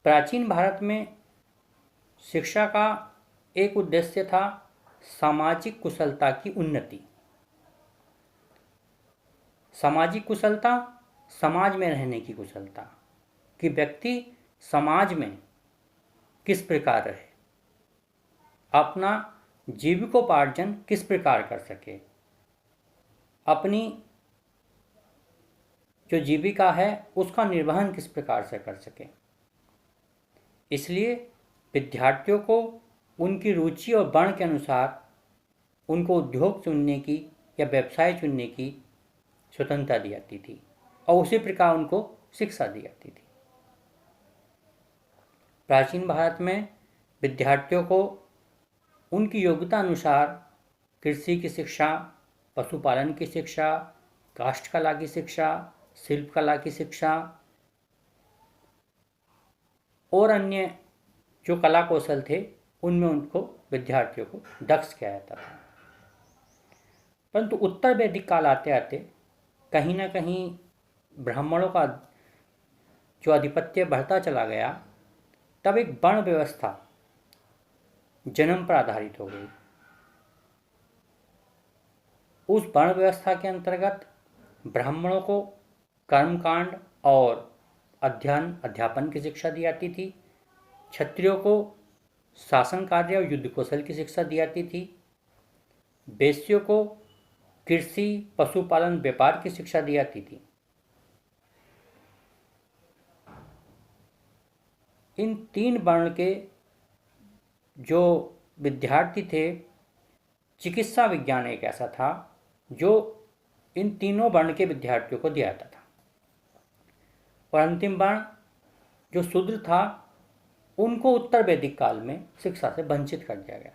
प्राचीन भारत में शिक्षा का एक उद्देश्य था सामाजिक कुशलता की उन्नति। सामाजिक कुशलता, समाज में रहने की कुशलता, कि व्यक्ति समाज में किस प्रकार रहे, अपना जीविकोपार्जन किस प्रकार कर सके, अपनी जो जीविका है उसका निर्वहन किस प्रकार से कर सके। इसलिए विद्यार्थियों को उनकी रुचि और वर्ण के अनुसार उनको उद्योग चुनने की या व्यवसाय चुनने की स्वतंत्रता दी जाती थी और उसी प्रकार उनको शिक्षा दी जाती थी। प्राचीन भारत में विद्यार्थियों को उनकी योग्यता अनुसार कृषि की शिक्षा, पशुपालन की शिक्षा, काष्ठकला की शिक्षा, शिल्पकला की शिक्षा और अन्य जो कला कौशल थे उनमें उनको विद्यार्थियों को दक्ष किया जाता था। परंतु उत्तर वैदिक काल आते आते कहीं ना कहीं ब्राह्मणों का जो आधिपत्य बढ़ता चला गया, तब एक वर्ण व्यवस्था जन्म पर आधारित हो गई। उस वर्ण व्यवस्था के अंतर्गत ब्राह्मणों को कर्मकांड और अध्यापन की शिक्षा दी जाती थी, क्षत्रियों को शासन कार्य और युद्ध कौशल की शिक्षा दी जाती थी, वैश्यों को कृषि, पशुपालन, व्यापार की शिक्षा दी जाती थी। इन तीन वर्ण के जो विद्यार्थी थे, चिकित्सा विज्ञान एक ऐसा था जो इन तीनों वर्ण के विद्यार्थियों को दिया जाता था। और अंतिम वर्ण जो शूद्र था, उनको उत्तर वैदिक काल में शिक्षा से वंचित कर दिया गया,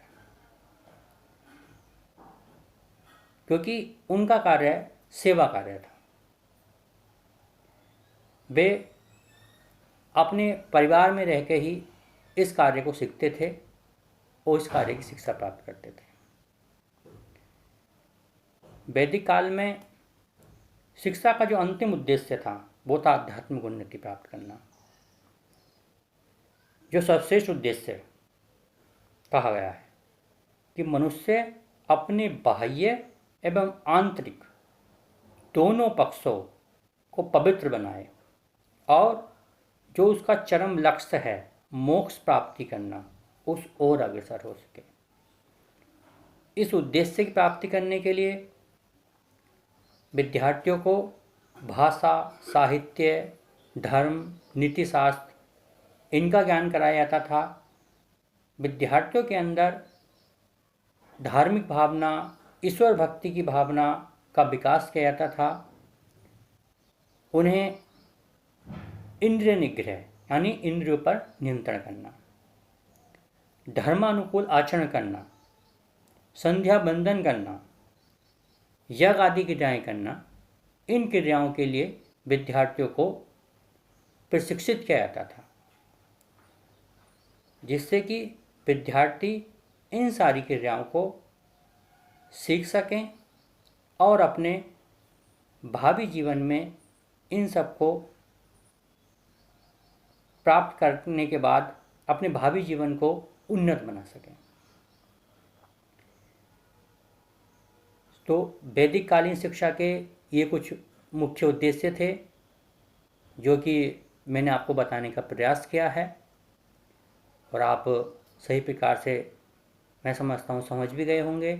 क्योंकि उनका कार्य सेवा कार्य था। वे अपने परिवार में रह के ही इस कार्य को सीखते थे और इस कार्य की शिक्षा प्राप्त करते थे। वैदिक काल में शिक्षा का जो अंतिम उद्देश्य था वो था आध्यात्मिक उन्नति प्राप्त करना। जो सर्वश्रेष्ठ उद्देश्य कहा गया है कि मनुष्य अपने बाह्य एवं आंतरिक दोनों पक्षों को पवित्र बनाए और जो उसका चरम लक्ष्य है मोक्ष प्राप्ति करना, उस ओर अग्रसर हो सके। इस उद्देश्य की प्राप्ति करने के लिए विद्यार्थियों को भाषा, साहित्य, धर्म, नीतिशास्त्र इनका ज्ञान कराया जाता था। विद्यार्थियों के अंदर धार्मिक भावना, ईश्वर भक्ति की भावना का विकास किया जाता था। उन्हें इंद्रिय निग्रह यानी इंद्रियों पर नियंत्रण करना, धर्मानुकूल आचरण करना, संध्या बंदन करना, यज्ञ आदि क्रियाएं करना, इन क्रियाओं के लिए विद्यार्थियों को प्रशिक्षित किया जाता था, जिससे कि विद्यार्थी इन सारी क्रियाओं को सीख सकें और अपने भावी जीवन में इन सबको प्राप्त करने के बाद अपने भावी जीवन को उन्नत बना सकें। तो वैदिक कालीन शिक्षा के ये कुछ मुख्य उद्देश्य थे जो कि मैंने आपको बताने का प्रयास किया है और आप सही प्रकार से मैं समझता हूँ समझ भी गए होंगे।